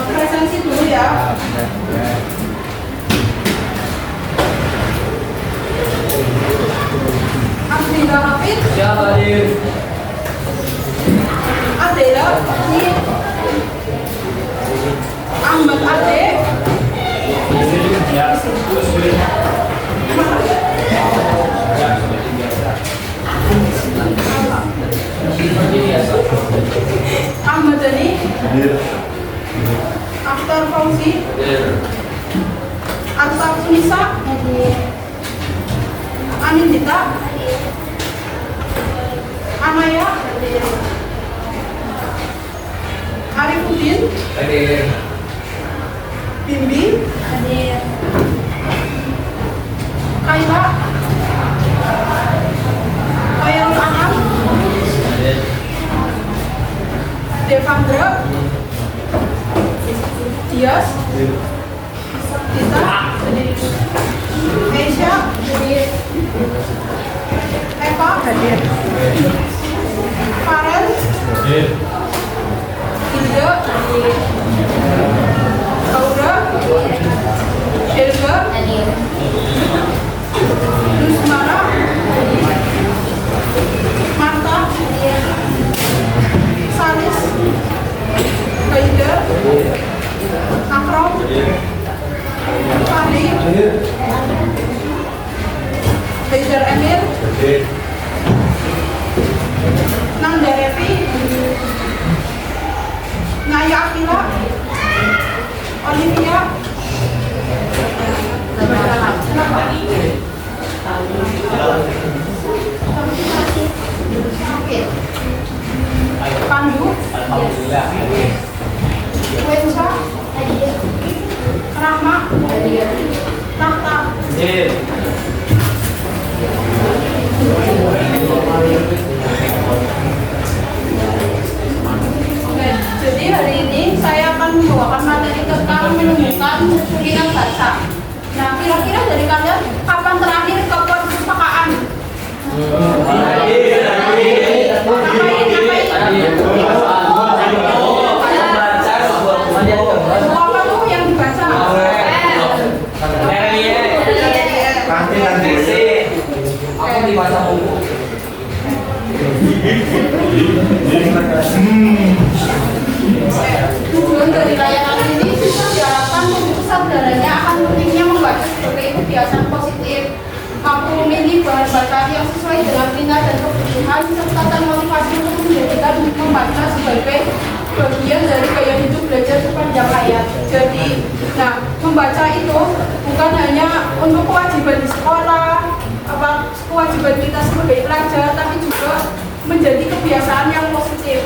Presensi dulu ya. Abdillah Hafid. Ya, hadir. Adela ini Ahmad Ade. Ya. Ahmad Dhani. Akhtar Fauzi. Atta Sunisa. Anindita. Anaya. Arifudin. Hadir. Bimbi. Kaila. Khairul Anam. Devandra. Dias. Dita. Asia. Eva. Farel. Hilda. Aura. Helga. Lusmara. Marta. Salis. Kaida. Akram. Fahri. Haidar Emir. Nanda Revi. Naya Akila. Olivia. Pandu. Alhamdulillah. Wensa. Rahma. Tahta. Hadir. Jadi hari ini saya akan membawakan materi tentang menemukan minat baca. Nah, kira-kira dari kalian kapan terakhir ke perpustakaan? Apa tuh yang dibaca? Aku dibaca buku. Tujuan dari layanan ini diharapkan kesadarannya akan pentingnya membaca sebagai kebiasaan positif, mampu memilih bahan bacaan yang sesuai dengan minat dan kebutuhan, serta termotivasi untuk menjadikan membaca sebagai bagian dari gaya hidup belajar sepanjang hayat. Jadi, membaca itu bukan hanya untuk kewajiban di sekolah, kewajiban kita sebagai pelajar, tapi juga menjadi kebiasaan yang positif.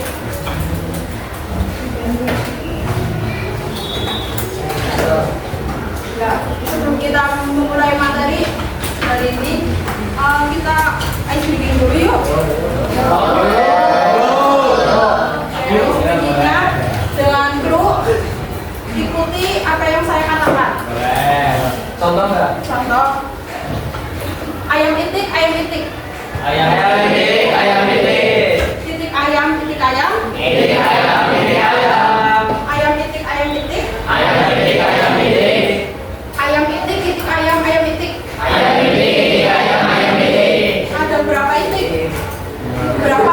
Nah, sebelum kita memulai materi hari ini, kita ice breaking dulu yuk. Ingat dengan kru, ikuti apa yang saya katakan. Contoh nggak? Contoh, ayam itik, ayam itik. Ayam itik, ayam itik. Titik ayam, titik ayam. Itik ayam, itik ayam. Ayam itik, ayam itik. Ayam itik, ayam itik. Ayam itik, itik ayam, ayam itik. Ayam itik, itik ayam, ayam itik. Ada berapa itik? Berapa?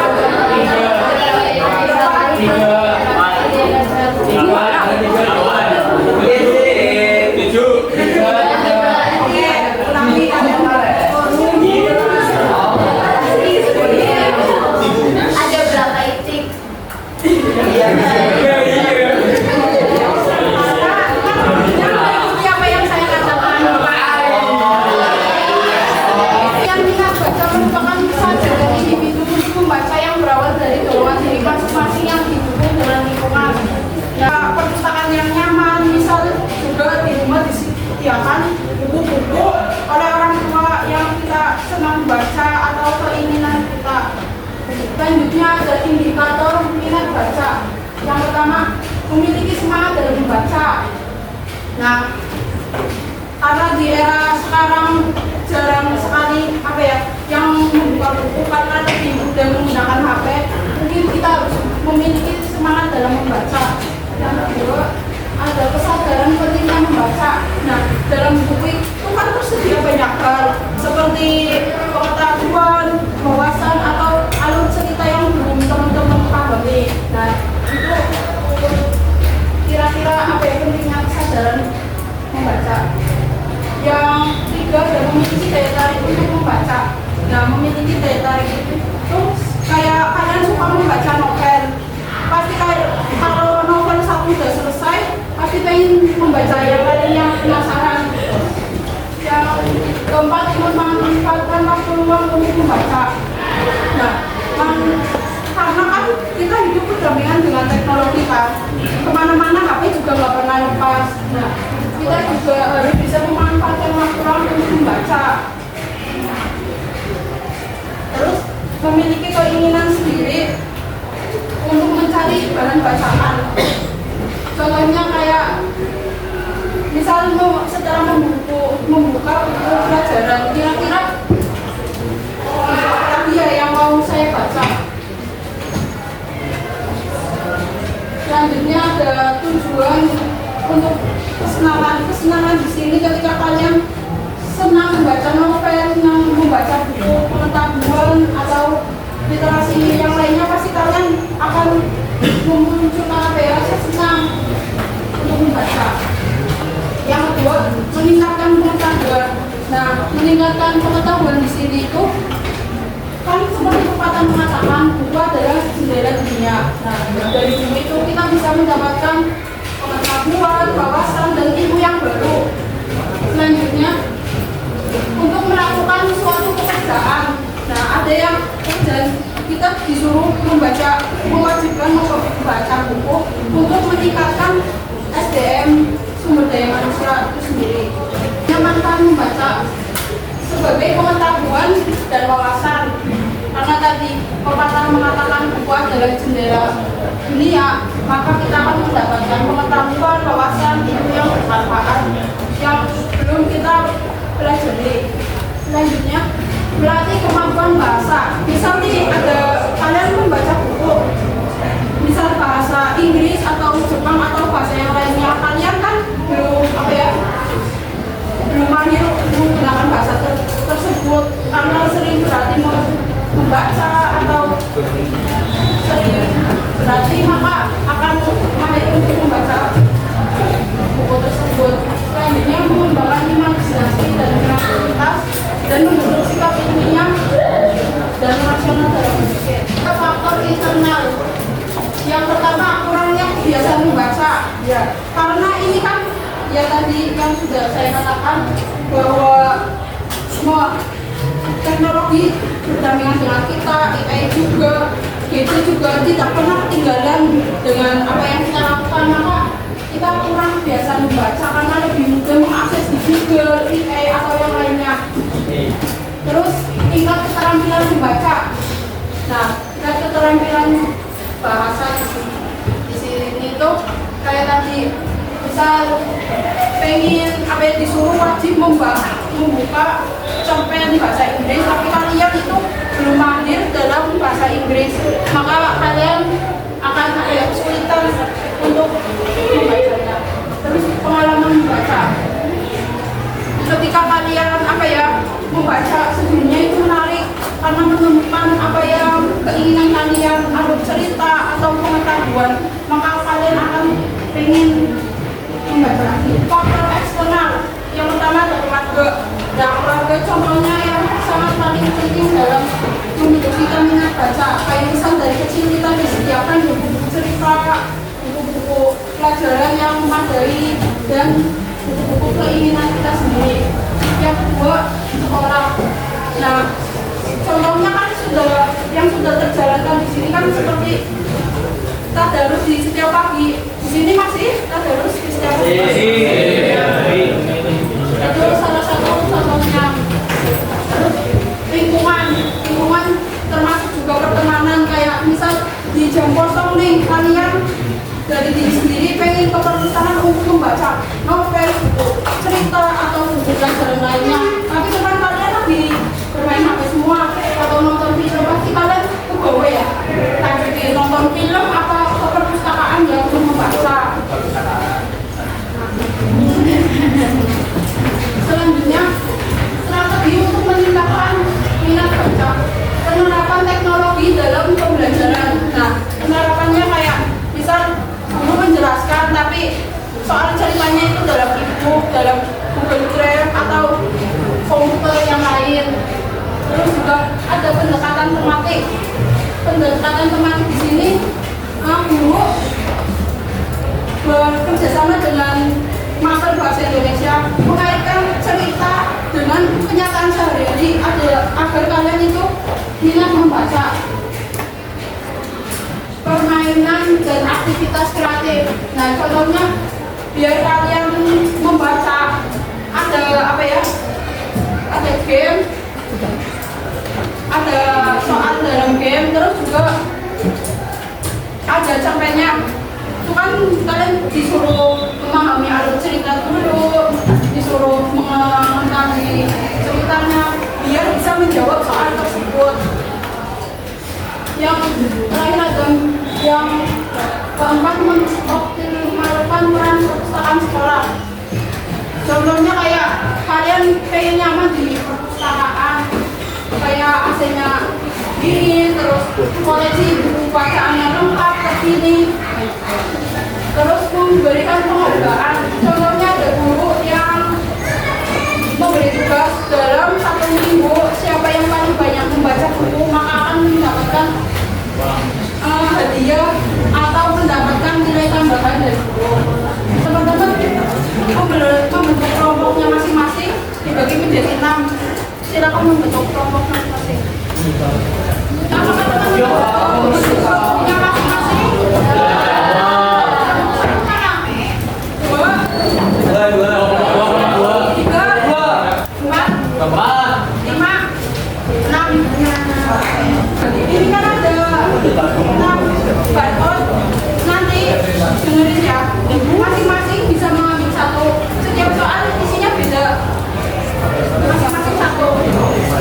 Selanjutnya ada indikator minat baca. Yang pertama, memiliki semangat dalam membaca. Nah, karena di era sekarang jarang sekali yang membuka buku karena lebih mudah menggunakan HP, mungkin kita harus memiliki semangat dalam membaca. untuk membaca. Nah, karena kan kita hidup berdampingan dengan teknologi kan, kemana-mana HP juga nggak pernah lepas. Nah, kita juga harus bisa memanfaatkan waktu luang untuk membaca. Terus memiliki keinginan sendiri untuk mencari bahan bacaan. Contohnya kayak misal secara membuka buku pelajaran, kira-kira tadi ya yang mau saya baca. Selanjutnya ada tujuan untuk kesenangan di sini ketika kalian senang membaca novel, senang membaca buku pengetahuan atau literasi yang lainnya, pasti kalian akan memunculkan apa ya, rasa senang untuk membaca. Yang kedua, meningkatkan pengetahuan. Nah, meningkatkan pengetahuan di sini itu kan seperti pepatah mengatakan buku adalah jendela dunia. Nah, dari buku itu kita bisa mendapatkan pengetahuan, wawasan, dan ilmu yang baru. Selanjutnya, untuk melakukan suatu pekerjaan. Nah, ada yang kerjaan kita disuruh mewajibkan membaca buku untuk meningkatkan SDM, sumber daya manusia itu sendiri. Nyamankan membaca sebagai pengetahuan dan wawasan. Karena tadi pepatah mengatakan buku adalah jendela dunia, maka kita akan mendapatkan pengetahuan, wawasan, ilmu yang bermanfaat yang belum kita pelajari. Selanjutnya, melatih kemampuan bahasa. Misal nih ada kalian membaca buku, misal bahasa Inggris atau Jepang atau bahasa yang lainnya, kalian kan belum mahir menggunakan bahasa tersebut karena sering berarti membaca atau sering berarti, maka akan mahir untuk membaca buku tersebut. Selanjutnya, mengembangkan imajinasi dan kreativitas dan membentuk sikap ilmiah dan rasional dalam berpikir. Faktor internal. Yang pertama, kurangnya kebiasaan membaca. Ya, karena ini kan ya tadi yang sudah saya katakan bahwa semua teknologi berdampingan dengan kita, AI juga, itu juga tidak pernah ketinggalan dengan apa yang kita lakukan. Maka kita kurang biasa membaca karena lebih mudah mengakses di Google, AI atau yang lainnya. Terus tingkat keterampilan membaca. Nah, tingkat keterampilan bahasa di sini tuh kayak tadi, misal pengen apa yang disuruh wajib membuka cerpen bahasa Inggris, tapi kalian itu belum mahir dalam bahasa Inggris, maka kalian akan ada kesulitan untuk membacanya. Terus pengalaman membaca, ketika kalian membaca sebelumnya itu menarik karena menemukan keinginan kalian, alur cerita atau pengetahuan, maka kalian akan pengen membaca lagi. Faktor eksternal yang pertama adalah keluarga. Nah, keluarga contohnya yang sangat paling penting dalam membentuk kita minat baca. Kayak misal dari kecil kita disediakan buku-buku cerita, buku-buku pelajaran yang memadai, dan buku-buku keinginan kita sendiri. Yang kedua, sekolah. Nah, contohnya kan yang sudah terjalankan di sini kan seperti tadarus di setiap pagi. Di sini masih tadarus di setiap pagi. Itu salah satu contohnya. Terus lingkungan termasuk juga pertemanan, kayak misal di jam kosong nih kalian dari diri sendiri pengen ke perpustakaan untuk membaca novel, buku cerita atau buku pelajaran lainnya, tapi teman kalian lagi bermain HP semua atau nonton film, pasti kalian kebawa ya lagi nonton film atau ke perpustakaan yang untuk membaca. Selanjutnya, strategi untuk meningkatkan minat baca, penerapan teknologi dalam pembelajaran. Nah, penerapannya kayak misal guru menjelaskan tapi soal ceritanya itu dalam e-book, dalam Google Drive atau komputer yang lain. Terus juga ada pendekatan tematik. Pendekatan tematik di sini guru bekerjasama dengan Master Bahasa Indonesia mengaitkan cerita dengan dengan kenyataan sehari-hari agar kalian itu minat membaca. Permainan dan aktivitas kreatif. Nah, contohnya biar kalian membaca ada apa ya? Ada game, ada soal dalam game, terus juga ada cerpennya. Itu kan kalian disuruh memahami alur cerita dulu, disuruh mengetahui ceritanya biar bisa menjawab soal tersebut. Yang terakhir ada yang keempat, mengoptimalkan peran perpustakaan sekolah. Contohnya kayak kalian pengen nyaman di perpustakaan, kayak AC-nya dingin, terus koleksi buku bacaan yang lengkap terkini, terus memberikan penghargaan. Contohnya ada guru yang memberi tugas dalam 1 minggu, siapa yang paling banyak membaca buku maka akan mendapatkan hadiah atau mendapatkan nilai tambahan dari guru. Teman-teman membentuk kelompoknya masing-masing dibagi menjadi 6. Silakan membentuk kelompok masing-masing. Apakah teman-teman membentuk kelompoknya masing-masing? Ini kan ada 6 barcode, nanti dengerin ya, masing-masing bisa mengambil 1. Setiap soal isinya beda, masing-masing 1.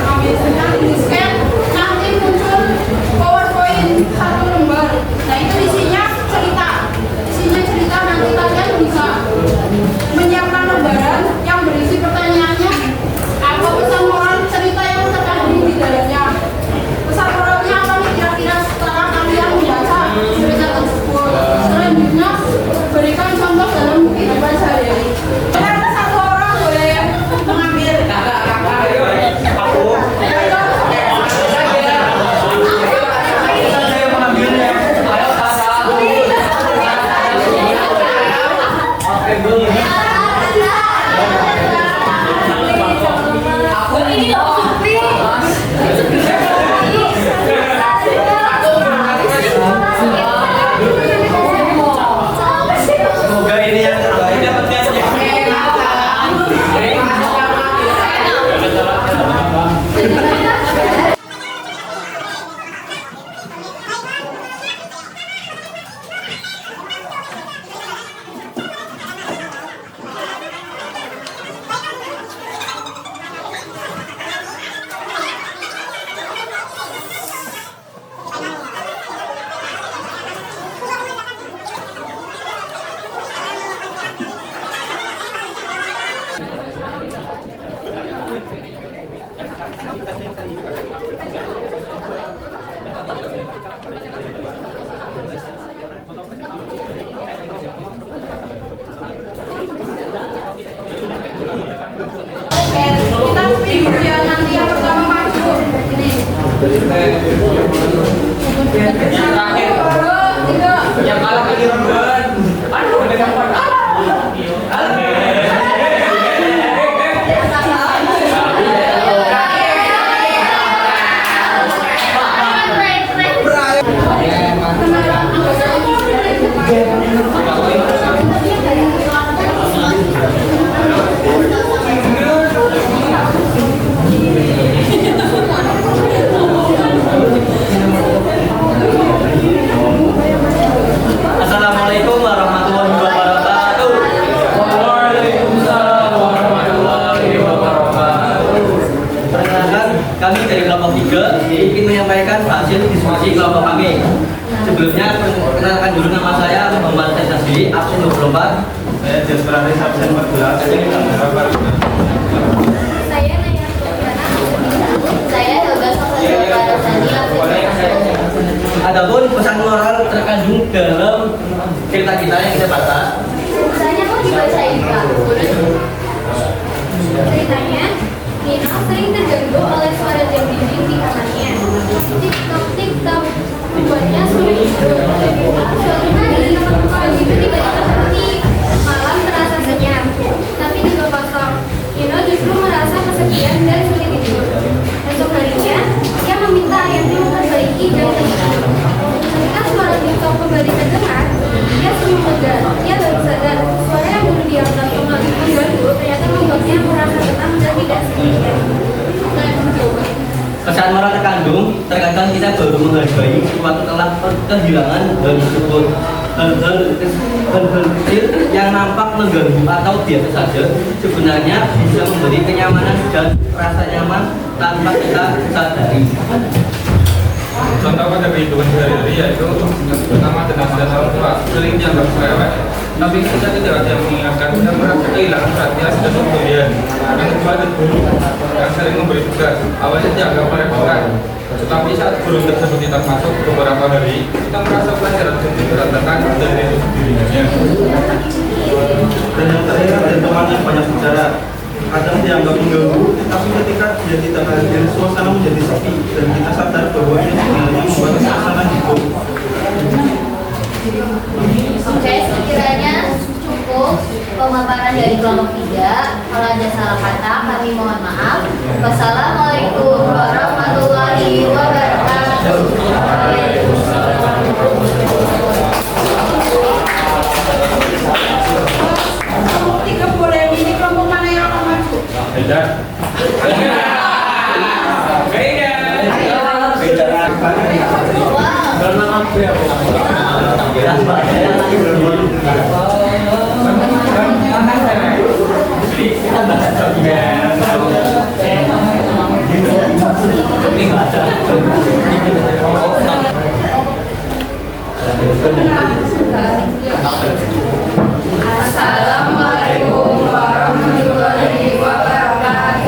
Ambil nanti di scan, nanti muncul PowerPoint 1 lembar. Nah itu isinya cerita, nanti kalian bisa menyiapkan lembaran yang berisi pertanyaannya apa pesan moral cerita yang terkandung di dalamnya. Pesan moralnya apa nih kira-kira setelah kalian membaca cerita tersebut. Selanjutnya berikan contoh dalam kehidupan sehari-hari. Ada 1 orang boleh mengambil. Semoga ini yang terbaik dapatnya. Kita pilih ya, nanti yang pertama maju. Ini. Yang terakhir, 1, 2, 3. yang kalah lagi Ruben. Aduh, ada yang Assalamualaikum warahmatullahi wabarakatuh. Waalaikumsalam warahmatullahi wabarakatuh. Perkenalkan, kami dari kelompok 3 ingin menyampaikan hasil diskusi kelompok kami. Sebelumnya, perkenalkan dulu nama saya Muhammad Tasdi, absen 24. Saya Jasper Aris, absen 14. Saya Naya Sukiana, saya Helga Sofia Barasani, Adapun pesan moral terkandung dalam cerita kita yang kita baca. Saya mau dibacain Kak. Ceritanya, Nino sering terganggu oleh suara jam dinding di kamarnya. Tik-tok, tik-tok, membuatnya sulit tidur. Suatu hari, pagi itu tiba-tiba berhenti. Malam terasa senyap, tapi juga kosong. Nino justru merasa kesepian Kesan moral terkandung, terkadang kita baru menghargai suatu telah kehilangan hal tersebut. Hal-hal kecil yang nampak mengganggu atau biasa saja sebenarnya bisa memberi kenyamanan dan rasa nyaman tanpa kita sadari. Contoh pada kehidupan sehari-hari yaitu pertama tenaga dan orang tua sering dianggap cerewet, tapi ketika tidak ada yang mengingatkan kita merasa kehilangan perhatian dan kemudian. Yang kedua ada guru yang sering memberi tugas, awalnya dianggap merepotkan, tetapi saat guru tersebut tidak masuk beberapa hari, kita merasa pelajaran sungguh berantakan dan itu dirinya. Dan yang terakhir ada teman yang banyak bicara, kadang dianggap mengganggu, tapi ketika dia tidak hadir, suasana menjadi sepi dan kita sadar bahwa ini sebenarnya membuat suasana hidup. Oke, sekiranya cukup pemaparan dari kelompok 3. Kalau ada salah kata, kami mohon maaf. Wassalamualaikum warahmatullahi wabarakatuh. Kelompok 3 boleh milih kelompok mana yang akan maju? Beda. Assalamualaikum warahmatullahi wabarakatuh.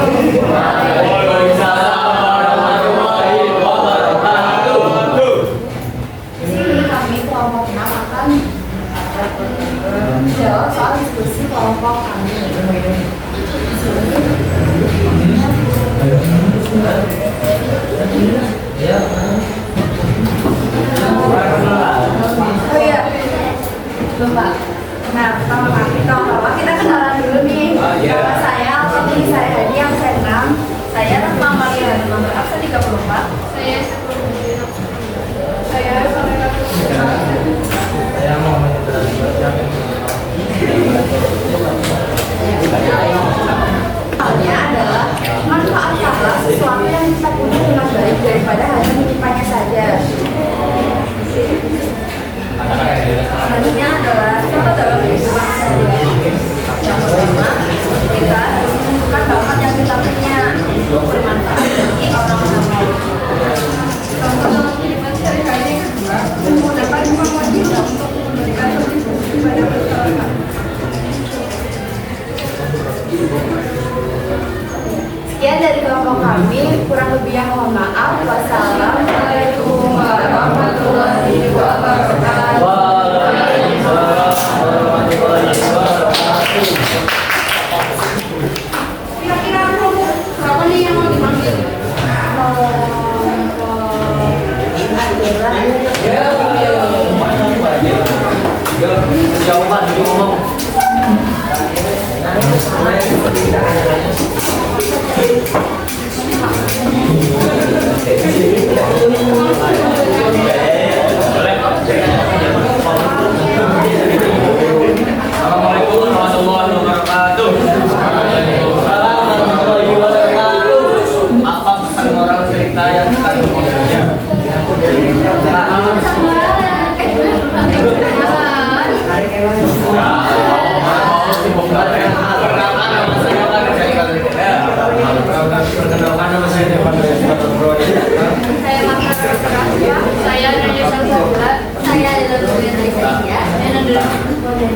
Sini kami kelompok 6 akan jawab soal diskusi kelompok kami. Oh iya, lupa. Nah, kalau kita kenalan dulu nih. Nama saya Alfamili Sarihadi yang saya kenal. Saya Rahma Maria nomor absen 34. Saya Saya Saya mau Soalnya adalah manfaatkanlah sesuatu yang kita punya dengan baik daripada hanya menyimpannya saja. Selanjutnya adalah contoh dalam kehidupan sehari-hari. Yang pertama, kita harus menentukan bakat yang kita punya untuk bermanfaat bagi orang-orang lain. Contoh dalam kehidupan sehari-hari kedua, menggunakan informasi untuk memberikan kontribusi pada masyarakat. Sekian dari kelompok kami, kurang lebihnya mohon maaf. Wassalamualaikum warahmatullahi wabarakatuh. Kira-kira kelompok berapa nih yang mau dipanggil? Jawaban dulu ngomong. Assalamualaikum warahmatullahi wabarakatuh. Warahmatullahi wabarakatuh. Apa pesan moral cerita yang kita kemudiannya? Saya Nanya Sabda. Saya adalah bagian dari saya dan adalah responden.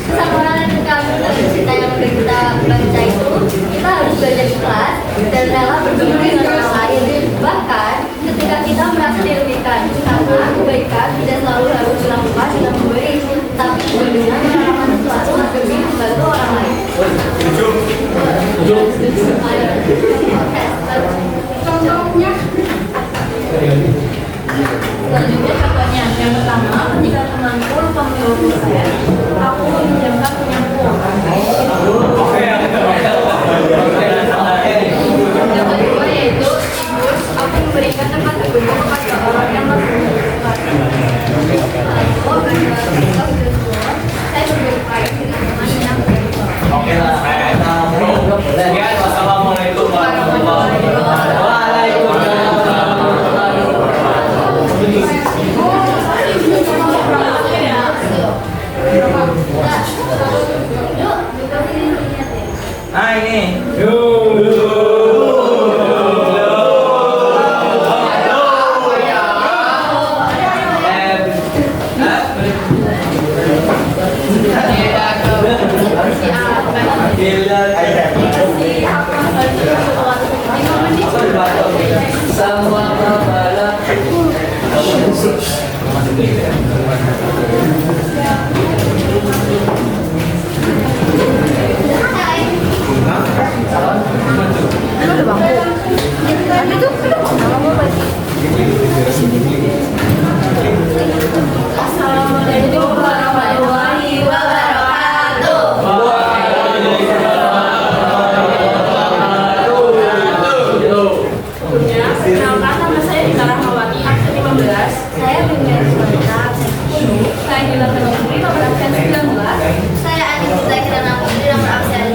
Pesan moral yang kami dari cerita yang udah kita baca itu, kita harus belajar ikhlas dan rela bergabung dengan orang lain. Bahkan ketika kita merasa dirugikan, karena kebaikan tidak selalu harus dilakukan dengan memberi, tapi juga dengan melakukan sesuatu demi membantu orang lain. Contohnya, Selanjutnya contohnya, yang pertama, ketika temanku lupa membawa pulsa, aku meminjamkan punyaku. Yang kedua yaitu tikus, aku memberikan tempat duduk kepada orang yang membutuhkan. Saya berdoa Assalamualaikum warahmatullahi wabarakatuh. Sebelumnya, perkenalkan nama saya Dita Rahmawati, absen 15. Saya Bimber Suwanda, absen 10. Saya Gilang Putri, nomor absen 19. Saya Anissa Kirana Putri, nomor absen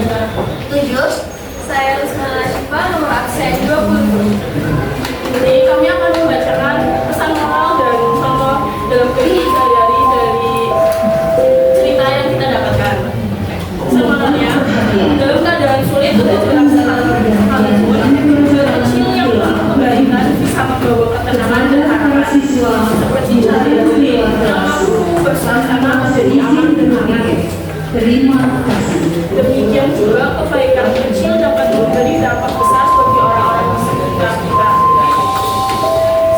7. Saya Rusmana Syifa, nomor absen 20. Jadi kami akan membacakan pesan moral dan contoh dalam kehidupan sehari-hari dari cerita yang kita dapatkan. Pesan moralnya, dalam keadaan sulit untuk melaksanakan hal tersebut, hal kecil yang kebaikan bisa membawa ketenangan dan harapan. Seperti hari-hari yang mampu bersama-sama menjadi aman dan hangat. Terima kasih. Demikian juga kebaikan kecil dapat memberi dampak besar bagi orang-orang di sekitar kita.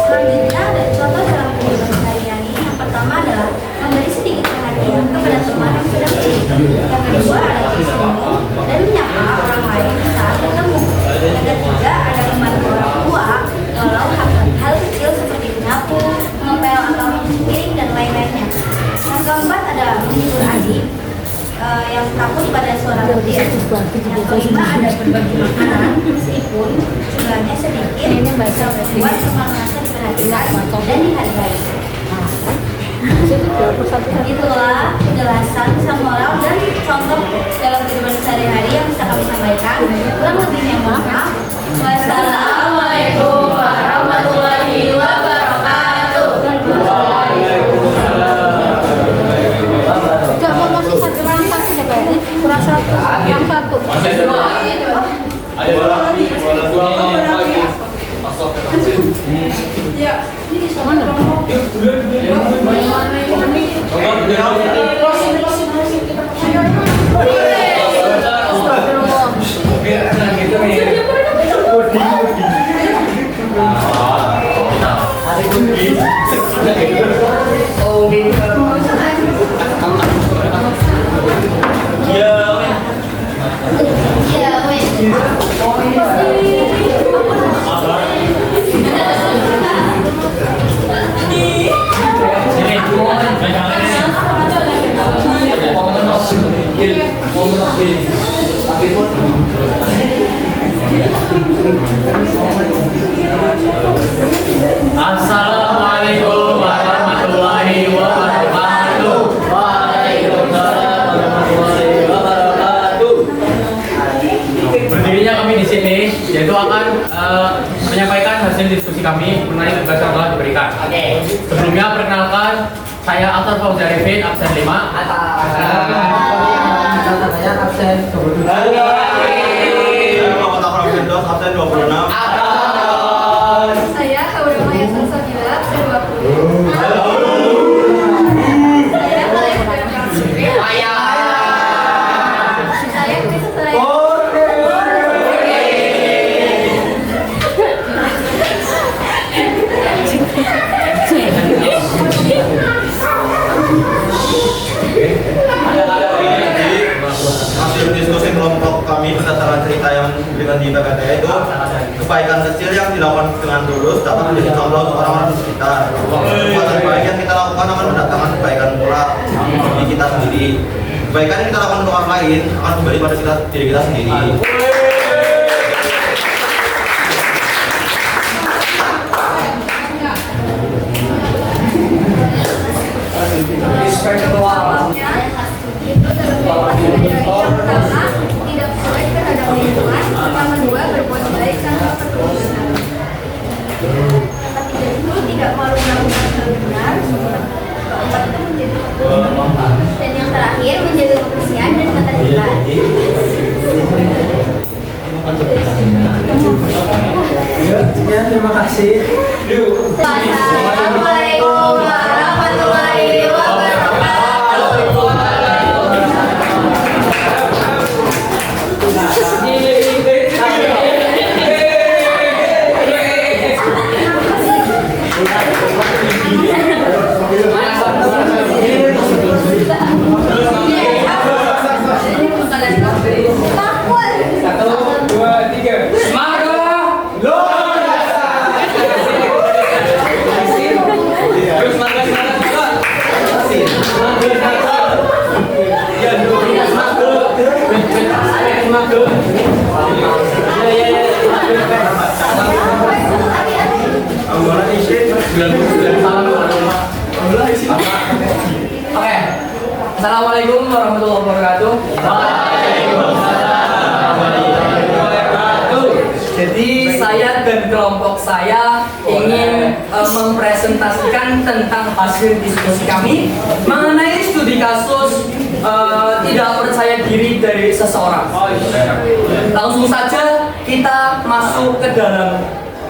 Selanjutnya ada contoh dalam kehidupan sehari-hari. Yang pertama adalah memberi sedikit perhatian kepada teman yang sedang sulit. Yang kedua adalah bersenyum dan menyapa orang lain saat bertemu. Yang ketiga ada membantu orang tua walau hal kecil seperti menyapu, ngepel atau mencuci piring dan lain-lainnya. Yang keempat adalah menghibur adik yang takut pada suara petir. Yang kelima ada berbagi makanan meskipun jumlahnya sedikit bisa membuat semua merasa diperhatikan dan dihargai. Itulah penjelasan pesan moral dan contoh dalam kehidupan sehari-hari yang bisa kami sampaikan. Kurang lebihnya mohon maaf. Wassalamualaikum warahmatullahi wabarakatuh. Coba masih satu kurang satu deh kayaknya. Kurang satu. Yang satu. Iya, wes. Assalamualaikum warahmatullahi wabarakatuh. Waalaikumsalam warahmatullahi wabarakatuh. Berdirinya kami di sini, yaitu akan menyampaikan hasil diskusi kami mengenai tugas yang telah diberikan. Sebelumnya perkenalkan, saya Atar Fauzi Arifin, absen 5. Saya absen 22. Saya Muhammad Afram Firdaus, absen 26. Saya Haura Maya Salsabila, absen 20. Saya Khalif Putri. Saya Krista Saraya. Hasil diskusi kelompok kami berdasarkan cerita yang dengan di PPT itu kebaikan kecil yang dilakukan dengan tulus dapat menjadi contoh untuk orang-orang di sekitar. Perbuatan baik yang kita lakukan akan mendatangkan kebaikan pula bagi kita sendiri. Kebaikan yang kita lakukan untuk orang lain akan kembali pada diri kita sendiri. Itu dalam kehidupan pertama, tidak cuek terhadap lingkungan. Yang kedua, berbuat baik tanpa perkebunan. Yang ketiga itu tidak malu melakukan hal benar. Keempat itu menjadi dan yang terakhir menjaga kebersihan dan ketertiban. Ya, terima kasih. Assalamualaikum warahmatullahi wabarakatuh. Oke. Assalamualaikum warahmatullahi wabarakatuh. Jadi saya dan kelompok saya ingin mempresentasikan tentang hasil diskusi kami mengenai studi kasus tidak percaya diri dari seseorang. Langsung saja kita masuk ke dalam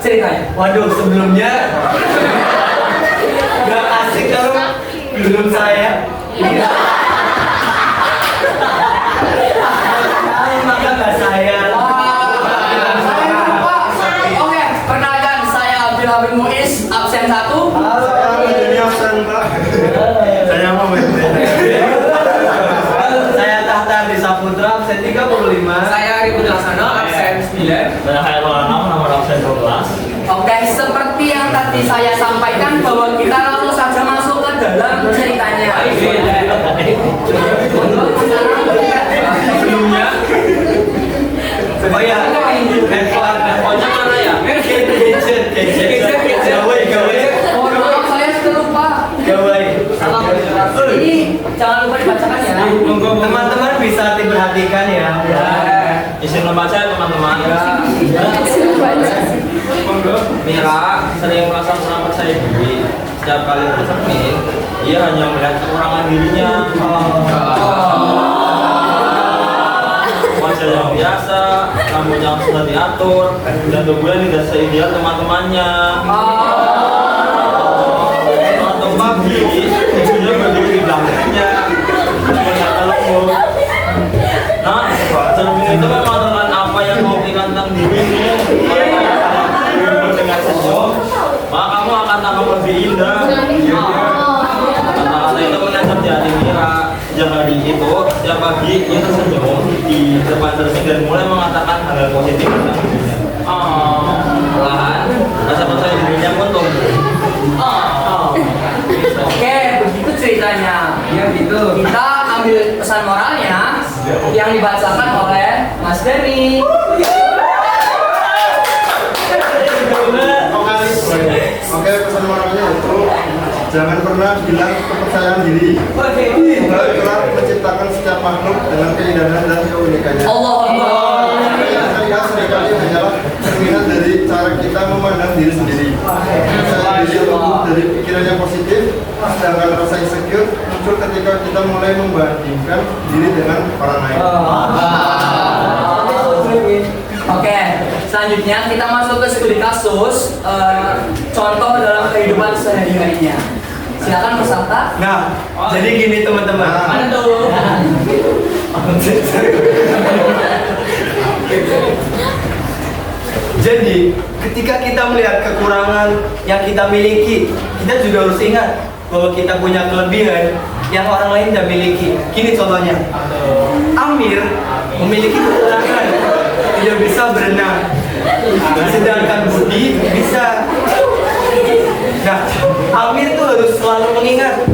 ceritanya. Waduh, sebelumnya gak asik kalau belum saya. Maka gak saya. Oke, perkenalkan saya Abdul Habib Muiz, absen 1. Saya menjadi absen, Pak. Saya mau Saya Tahta di Saputra, absen 35. Saya Arif Laksana, absen 9. Saya Khairul Anam, nomor absen 12. Oke, seperti yang tadi saya sampaikan bahwa kita langsung saja masuk ke dalam ceritanya. Sebelumnya, oh ya, handphone mana ya? Gadget. Mohon maaf, saya sudah lupa. Ini jangan lupa dibacakan ya. Teman-teman bisa diperhatikan ya. Izin membaca teman-teman. Mira sering merasa kurang percaya diri. Setiap kali bercermin, ia hanya melihat kekurangan dirinya. Wajah yang biasa, rambut yang sudah diatur, dan tubuhnya tidak seideal teman-temannya. Waktu pagi, ibunya berdiri di belakangnya, ternyata lembut. Nah, cermin itu memang dengan apa yang mau tentang dirimu. Dengan senyum, maka kamu akan tampak lebih indah. Kata-kata itu menetap di hati Mira. Sejak hari itu, setiap pagi ia tersenyum di depan cermin dan mulai mengatakan hal-hal positif tentang dirinya. Perlahan, rasa percaya dirinya pun tumbuh. Oke, begitu ceritanya. Ya gitu. Kita ambil pesan moralnya yang dibacakan oleh Mas Denny. Oke, pesan moralnya itu jangan pernah bilang kepercayaan diri. Tuhan telah menciptakan setiap makhluk dengan keindahan dan keunikannya. Allah Allah. Saya seringkali hanyalah cerminan dari cara kita memandang diri sendiri. Percaya diri tumbuh dari pikiran yang positif, sedangkan rasa insecure muncul ketika kita mulai membandingkan diri dengan orang lain. Oke, selanjutnya kita masuk ke studi kasus contoh dalam kehidupan sehari-harinya. Silakan peserta. Nah, jadi gini teman-teman. Mana tuh? Jadi, ketika kita melihat kekurangan yang kita miliki, kita juga harus ingat bahwa kita punya kelebihan yang orang lain tidak miliki. Gini contohnya, Amir memiliki kekurangan tidak bisa berenang, sedangkan Budi bisa. Nah, Amir tuh harus selalu mengingat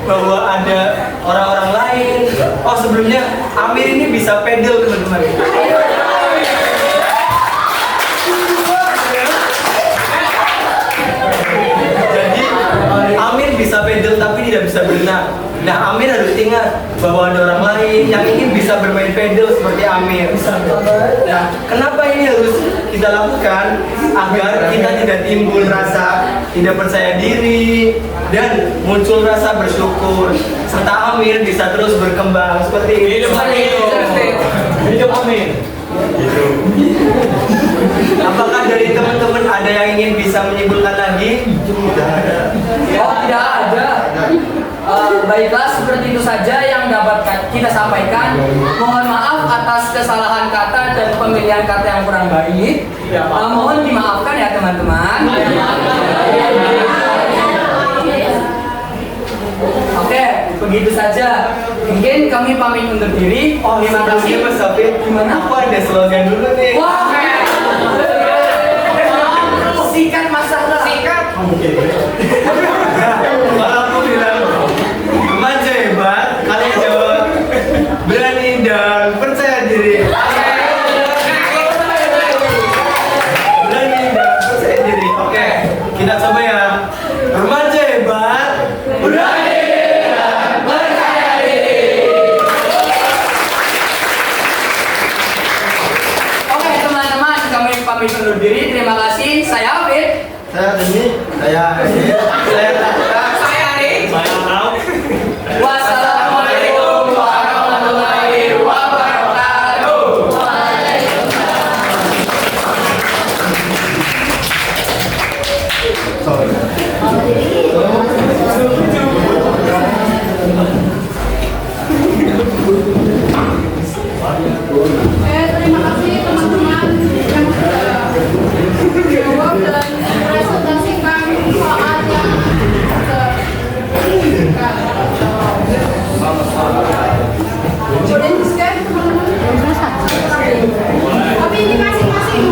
bahwa ada orang-orang lain. Oh, sebelumnya Amir ini bisa pedal teman-teman. Jadi Amir bisa pedal tapi tidak bisa berenang. Nah, Amir harus ingat bahwa ada orang lain yang ingin bisa bermain pedal seperti Amir. Nah, kenapa ini harus kita lakukan? Agar kita tidak timbul rasa tidak percaya diri dan muncul rasa bersyukur, serta Amir bisa terus berkembang seperti ini. Hidup Amir. Apakah dari teman-teman ada yang ingin bisa menyimpulkan lagi? Tidak ada. Oh, tidak ada. Baiklah, seperti itu saja yang dapat kita sampaikan. Mohon maaf atas kesalahan kata dan pemilihan kata yang kurang baik. Mohon dimaafkan ya teman-teman. Oke, begitu saja. Mungkin kami pamit undur diri. Oh, terima kasih Mas Safir. Gimana? Aku ada slogan dulu nih. Wah, sikat masalah. Sikat. Kalau aku bilang remaja hebat, kalian jawab berani dan percaya diri. Berani dan percaya diri. Oke, kita coba ya. saya Saya Ari. Saya Anam. Wassalamualaikum warahmatullahi wabarakatuh. Terima kasih teman-teman yang sudah menjawab dan presentasikan soal yang boleh di-share teman-teman. Tapi ini masing-masing.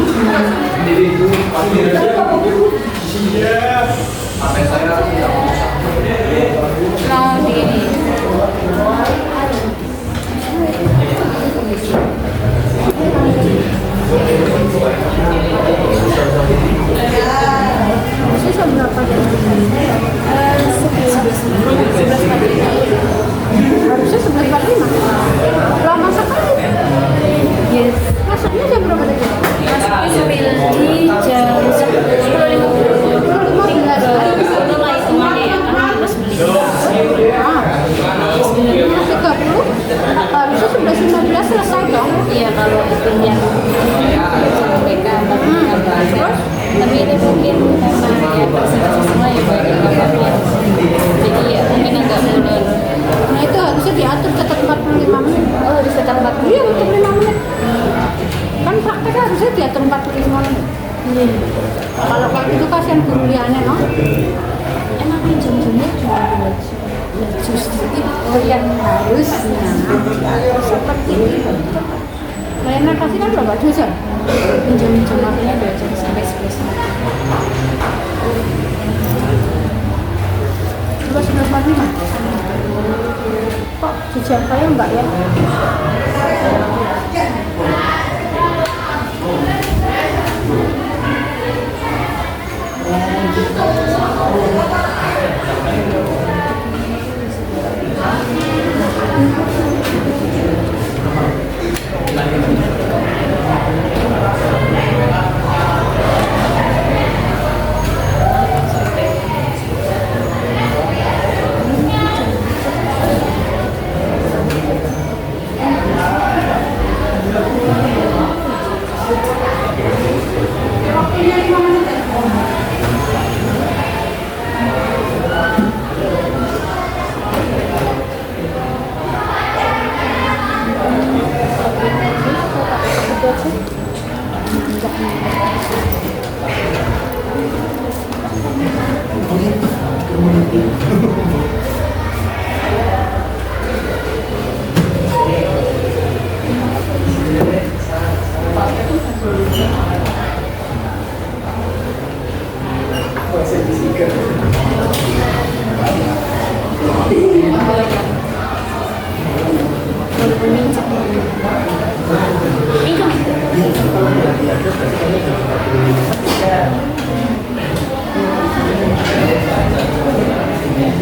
Nah, di ini. Susah berapa jam? 11.45. Harusnya 11.45. Lama sekali. Yes. Masuknya jam berapa tadi? Masuknya di jam 10.50. Tinggal mulai hitungannya ya, karena kita beli. Sebenarnya 30. Harusnya 11.15 selesai dong. Iya, kalau itu yang sampaikan terus. Tapi ini mungkin karena ya presentasi semua ya banyak gambarnya. Jadi ya mungkin agak mundur. Nah itu harusnya diatur tetap 45 menit. Oh harus tetap 45. Iya untuk 5 menit. Kan prakteknya harusnya diatur 45 menit. Kalau waktu itu kasihan guru liane no. Emangnya jam-jamnya cuma justru itu yang harusnya seperti itu. Layanan kasih kan berapa? 2 jam? Jam waktunya 2 jam sampai 11 menit. 11.45. Kok jujur saya enggak ya?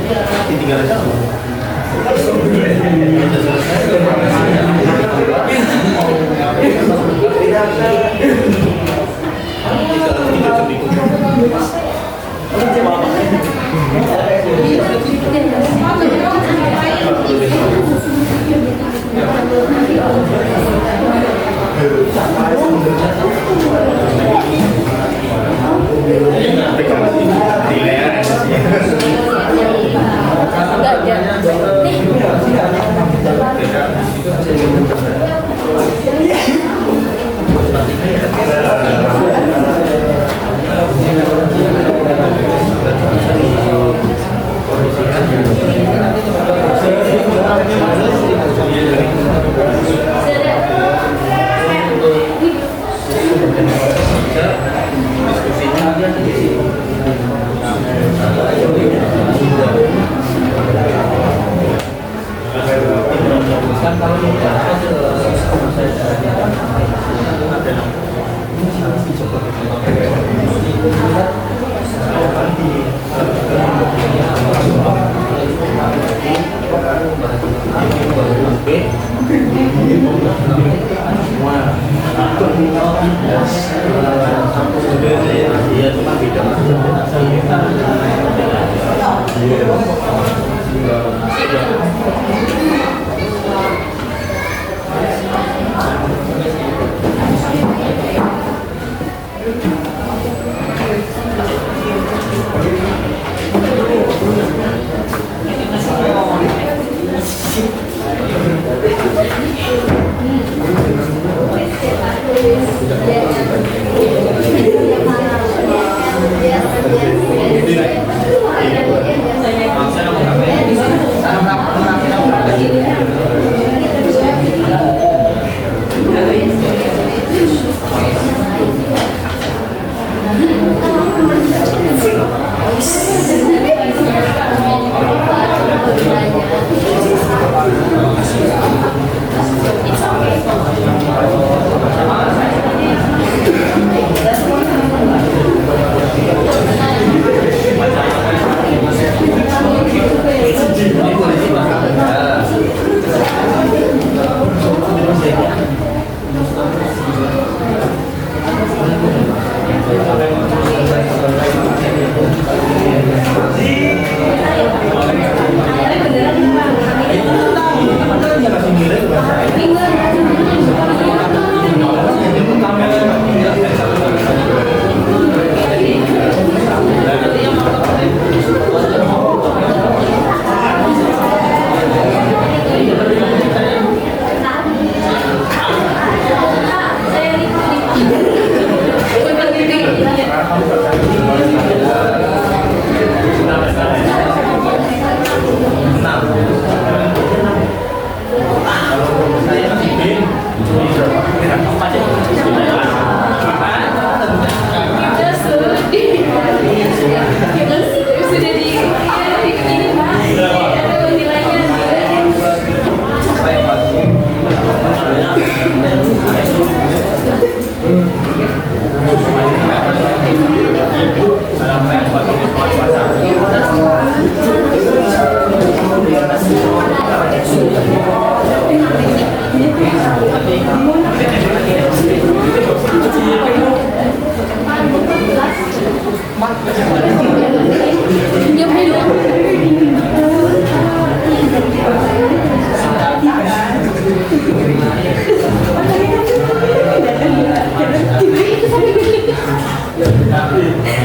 Minum. Tapi